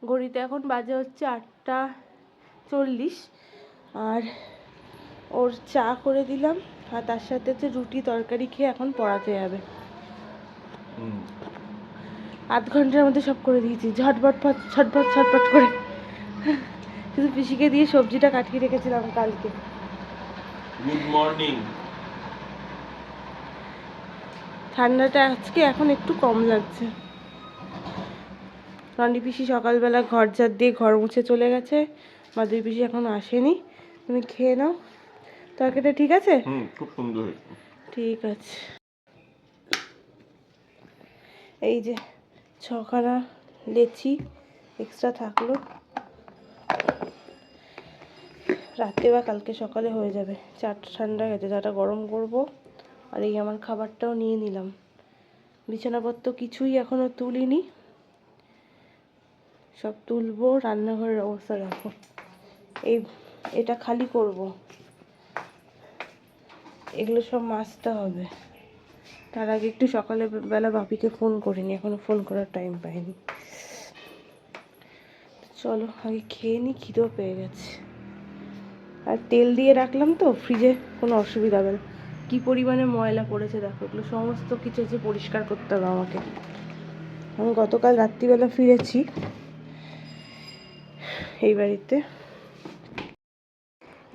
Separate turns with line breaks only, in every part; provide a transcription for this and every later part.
ঘড়িতে এখন বাজে হচ্ছে 8:40 আর ওর চা করে দিলাম আর তার সাথে হচ্ছে রুটি তরকারি খেয়ে এখন পড়াতে যাবে। 8 ঘন্টার মধ্যে সব করে দিয়েছি ঝটপট ছটপট ছটপট করে। শুধু পিসিকে দিয়ে সবজিটা কাটিয়ে রেখেছিলাম কালকে।
Good morning.
ঠান্ডাটা আজকে এখন একটু কম লাগছে। রনি পিসি সকালবেলা ঘর ঝাড় দিয়ে ঘর মুছে চলে গেছে, মাধুরী পিসি এখনো আসেনি। তুমি খেয়ে নাও, তরকারিটা ঠিক আছে?
খুব সুন্দর হয়েছে।
ঠিক আছে। এই যে 6খানা লেচি এক্সট্রা থাকলো, রাতে বা কালকে সকালে হয়ে যাবে। চাটা ঠান্ডা গেছে, চাটা গরম করব। আর এই আমার খাবারটাও নিয়ে নিলাম। বিছানাপত্র কিছুই এখনো তুলিনি, সব তুলবো। রান্নাঘরের অবস্থা দেখো, এটা খালি করব, এগুলো সব মাজতে হবে। তার আগে একটু সকালে বেলা বাপিকে ফোন করিনি, এখনো ফোন করার টাইম পাইনি। চলো আগে খেয়ে নিই, খিদেও পেয়ে গেছে। আর তেল দিয়ে রাখলাম তো ফ্রিজে, কোনো অসুবিধা হবে না। কী পরিমাণে ময়লা পড়েছে দেখো, এগুলো সমস্ত কিছু হচ্ছে পরিষ্কার করতে হবে আমাকে। আমি গতকাল রাত্রিবেলা ফিরেছি এই বাড়িতে।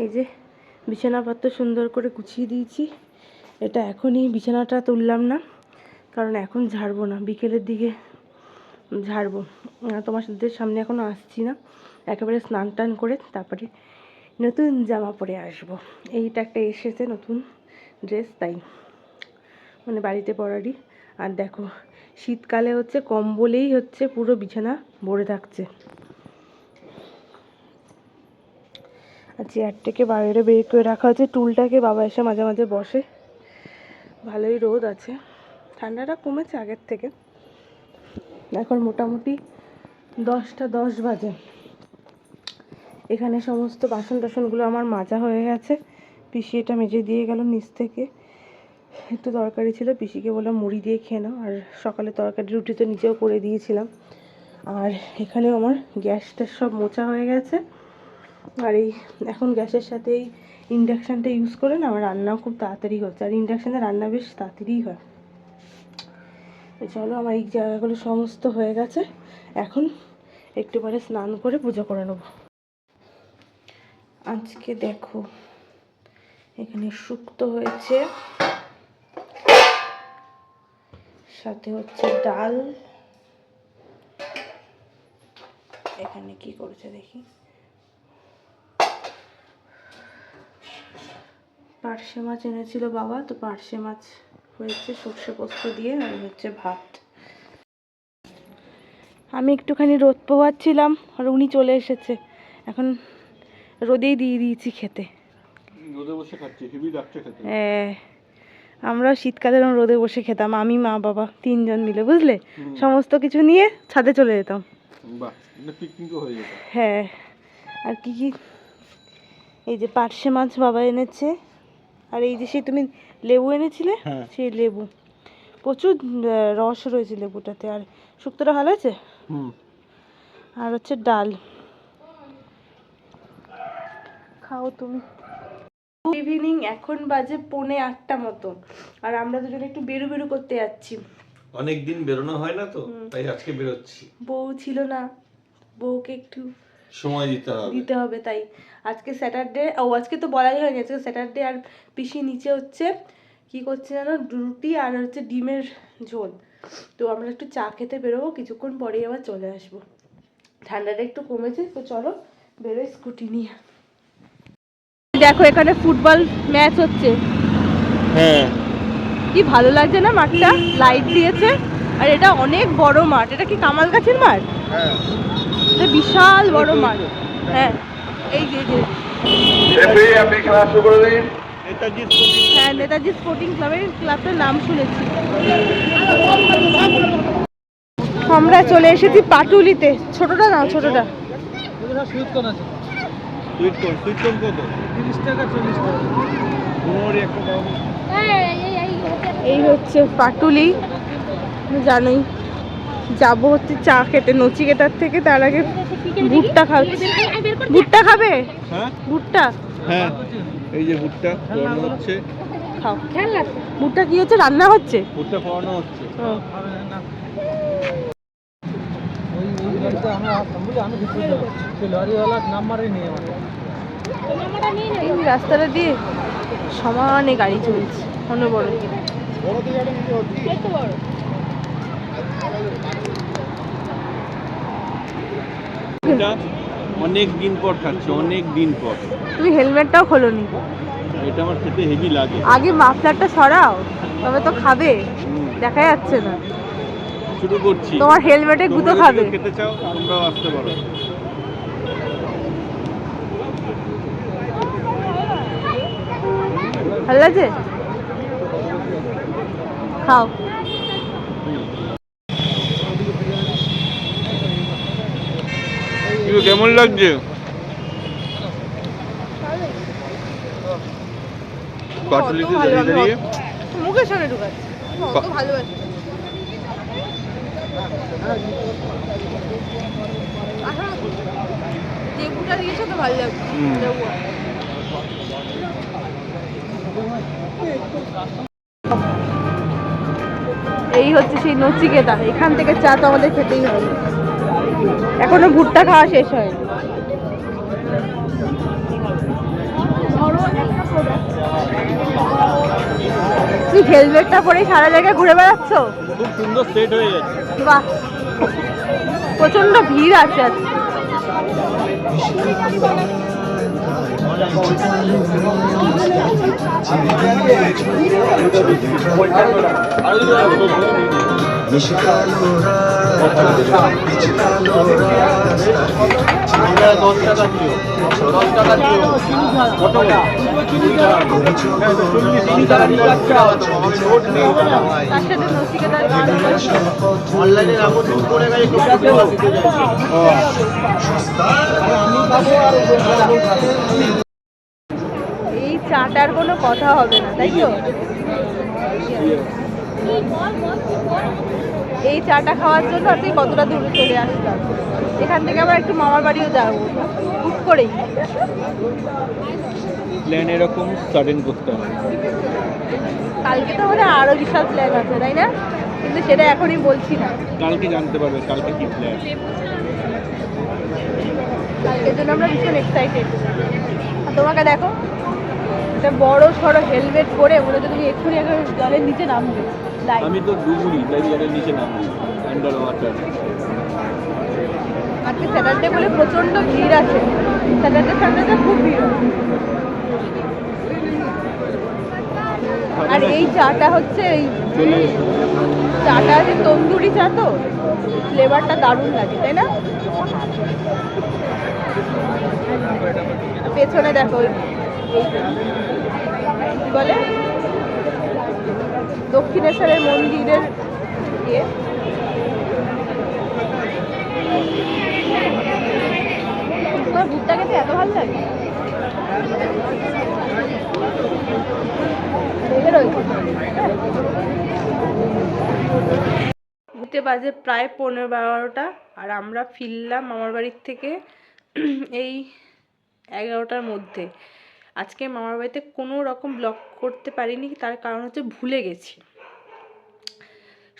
এই যে বিছানাপত্র সুন্দর করে গুছিয়ে দিয়েছি। এটা এখনই বিছানাটা তুললাম না, কারণ এখন ঝাড়বো না, বিকেলের দিকে ঝাড়বো। তোমাদের সামনে এখনও আসছি না, একেবারে স্নান টান করে তারপরে নতুন জামা পরে আসবো। এইটা একটা এসেছে নতুন ড্রেস, তাই মানে বাড়িতে পরারই। আর দেখো শীতকালে হচ্ছে কম্বলেই হচ্ছে পুরো বিছানা ভরে থাকছে। আর চেয়ারটাকে বাইরে বের করে রাখা হচ্ছে, টুলটাকে বাবা এসে মাঝে মাঝে বসে। ভালোই রোদ আছে, ঠান্ডাটা কমেছে আগের থেকে। এখন মোটামুটি 10টা 10 বাজে। এখানে সমস্ত বাসন টাসনগুলো আমার মাজা হয়ে গেছে। পিসি এটা মেজে দিয়ে গেল নিচ থেকে। একটু তরকারি ছিল, পিসিকে বললাম মুড়ি দিয়ে খেয়ে নাও। আর সকালে তরকারি রুটি তো নিচেও করে দিয়েছিলাম। আর এখানেও আমার গ্যাসটা সব মোছা হয়ে গেছে। আর এই এখন গ্যাসের সাথে এই ইন্ডাকশানটা ইউজ করে না, আমার রান্নাও খুব তাড়াতাড়ি হচ্ছে। আর ইন্ডাকশানে রান্না বেশ তাড়াতাড়িই হয়। তো চলো, আমার এই জায়গাগুলো সমস্ত হয়ে গেছে। এখন একটু পরে স্নান করে পুজো করে নেব। আজকে দেখো এখানে শুক্তো হয়েছে, সাথে হচ্ছে ডাল। এখানে কি করেছে দেখি, পার্শে মাছ এনেছিল বাবা, তো পার্শে মাছ হয়েছে সর্ষে পোস্ত দিয়ে। আর হচ্ছে ভাত। আমি একটুখানি রোদ পোহাচ্ছিলাম আর উনি চলে এসেছে। এখন রোদেই দিয়ে দিয়েছি খেতে।
রোদে বসে খাচ্ছি, হেভি লাগছে খেতে।
হ্যাঁ, আমরা শীতকালে রোদে বসে খেতাম, আমি মা বাবা 3 জন মিলে, বুঝলে, সমস্ত কিছু নিয়ে ছাদে চলে যেতাম।
বাহ, পিকনিকও হয়ে যেত।
হ্যাঁ, আর কি কি, এই যে পার্শে মাছ বাবা এনেছে। আর এই যে সেই তুমি লেবু এনেছিলে, সেই লেবু প্রচুর রস রয়েছে লেবুটাতে। আর শুক্তোটা ভালো আছে। আর হচ্ছে ডাল। খাও তুমি। ইভিনিং, এখন বাজে 7:45 মতন। আর আমরা দুজন একটু বেরু বেরু করতে যাচ্ছি।
অনেকদিন বেরোনো হয় না তো, তাই আজকে বেরোচ্ছি।
বউ ছিল না, বউকে একটু
সময় দিতে হবে।
তাই আজকে স্যাটারডে। আজকে তো বলাই হয়নি, আজকে স্যাটারডে। আর পিসি নিচে হচ্ছে কি করছে জানো, রুটি আর হচ্ছে ডিমের ঝোল। তো আমরা একটু চা খেতে বেরোবো, কিছুক্ষণ পরেই আবার চলে আসবো। ঠান্ডাটা একটু কমেছে, তো চলো বেরোই স্কুটি নিয়ে। দেখো এখানে ফুটবল ম্যাচ হচ্ছে।
হ্যাঁ,
কি ভালো লাগছে না মাঠটা, লাইট দিয়েছে। আর এটা অনেক বড় মাঠ। এটা কি কামালগাছির মাঠ?
হ্যাঁ,
এটা বিশাল বড় মাঠ। হ্যাঁ, এই যে
আপনি খেলা শুরু করে দিন।
হ্যাঁ, নেতাজি স্পোর্টিং ক্লাবটার নাম শুনেছি। আমরা চলে এসেছি পাটুলিতে। ছোটটা নাও, ছোটটা। এই হচ্ছে পাটুলি, জানোই। যাবো হচ্ছে চা খেতে নচিকেতার থেকে, তার আগে ভুট্টা খাচ্ছি। ভুট্টা খাবে?
হ্যাঁ
ভুট্টা
হ্যাঁ, এই যে ভুট্টা পোড়ানো হচ্ছে।
খাও। ভুট্টা কি হচ্ছে, রান্না হচ্ছে?
ভুট্টা পোড়ানো হচ্ছে।
ও। এই রাস্তাটা দিয়ে সমানে গাড়ি চলছে, অনবরত।
এটা অনেক দিন পর খাচ্ছি, অনেক দিন পর।
তুমি হেলমেটটাও খোলোনি।
এটা আমার খেতে হেভি লাগে।
আগে মাফলারটা সরাও, তবে তো খাবে। দেখা যাচ্ছে না।
শুরু করছি।
তোমার হেলমেটে গুঁতো
তোমরা
খাবে।
যদি খেতে চাও তোমরাও আসতে পারো।
ভালো লাগছে? খাও।
কেমন লাগছে? পাটুলিতে দাঁড়িয়ে দাঁড়িয়ে
মুখের সামনে ঢুকাচ্ছি, অত ভালোবাসি। লেবুটা দিয়েছো তো ভালো লাগছে। এই হচ্ছে সেই নচিকেতা, এখান থেকে চা তো আমাদের খেতেই হবে। এখনো ভুট্টা খাওয়া শেষ হয়নি। তুই হেলমেটটা পরে সারা জায়গায় ঘুরে বেড়াচ্ছ?
খুব সুন্দর সেট হয়ে যাচ্ছে।
বাহ, প্রচন্ড ভিড় আছে আজকে। তার সাথে নচিকেতার গান
অনলাইনে
এই চাটার কোনো কথা হবে না, তাই তো? এই চাটা খাওয়ার জন্য আর তুই কতটা দূরে চলে আসলাম। এখান থেকে আবার একটু মামার বাড়িও যাবো হুট করেই।
প্ল্যান এরকম সাডেন করতে হয়।
কালকে তো আমাদের আরো বিশাল প্ল্যান আছে, তাই না? কিন্তু সেটা এখনই বলছি না,
কালকে জানতে পারবে কালকে কি প্ল্যান।
কালকের জন্য আমরা ভীষণ এক্সাইটেড। আর তোমাকে দেখো, একটা বড় সড়ো হেলমেট পরে মনে হচ্ছে তুমি এক্ষুনি এখন জলের নিচে নামবে।
আমি তো ডুবুরি, তাই জলের নিচে নামবি, আন্ডার ওয়াটার।
আজকে স্যাটারডে বলে প্রচন্ড ভিড় আছে। স্যাটারডে সানডেতে খুব ভিড় হয়। আর এই চাটা হচ্ছে এই চাটা আছে তন্দুরি চা, তো ফ্লেভারটা দারুণ লাগে, তাই না? পেছনে দেখো কি বলে দক্ষিণেশ্বরের মন্দিরের ইয়ে। তোমার ভুট্টা খেতে এত ভালো লাগে? ঘুরতে বাজে প্রায় 11:30, আর আমরা ফিরলাম মামার বাড়ির থেকে এই 11টার মধ্যে। আজকে মামার বাড়িতে কোনো রকম ব্লগ করতে পারিনি, তার কারণ হচ্ছে ভুলে গেছি।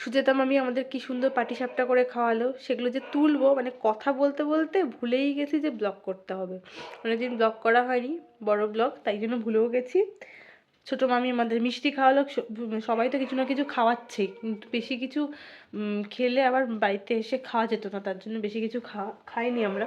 সুচেতা মামি আমাদের কি সুন্দর পাটিসাপটা করে খাওয়ালো, সেগুলো যে তুলবো, মানে কথা বলতে বলতে ভুলেই গেছি যে ব্লগ করতে হবে। অনেকদিন ব্লগ করা হয়নি, বড় ব্লগ, তাই জন্য ভুলেও গেছি। ছোটো মামি আমাদের মিষ্টি খাওয়ালো, সবাই তো কিছু না কিছু খাওয়াচ্ছে, কিন্তু বেশি কিছু খেলে আবার বাড়িতে এসে খাওয়া যেত না, তার জন্য বেশি কিছু খাইনি আমরা।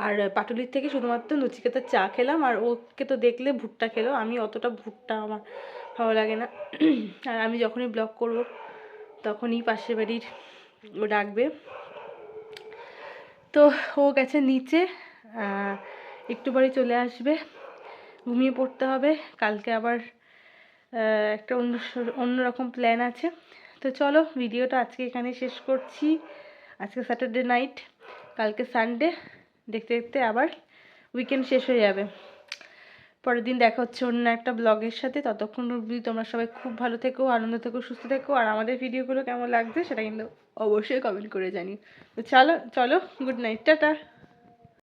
আর পাটুলির থেকে শুধুমাত্র নচিকেতার চা খেলাম, আর ওকে তো দেখলে ভুট্টা খেলো। আমি অতটা ভুট্টা আমার ভালো লাগে না। আর আমি যখনই ব্লগ করব তখনই পাশের বাড়ির ও ডাকবে। তো ও গেছে নিচে, একটু পরে চলে আসবে। ঘুমিয়ে পড়তে হবে, কালকে আবার একটা অন্যরকম প্ল্যান আছে। তো চলো ভিডিওটা আজকে এখানে শেষ করছি। আজকে স্যাটারডে নাইট, কালকে সানডে, দেখতে দেখতে আবার উইকেন্ড শেষ হয়ে যাবে। পরের দিন দেখা হচ্ছে অন্য একটা ব্লগের সাথে। ততক্ষণ অবধি তোমরা সবাই খুব ভালো থেকো, আনন্দ থেকো, সুস্থ থেকো। আর আমাদের ভিডিওগুলো কেমন লাগছে সেটা কিন্তু অবশ্যই কমেন্ট করে জানিও। তো চলো চলো, গুড নাইট, টাটা।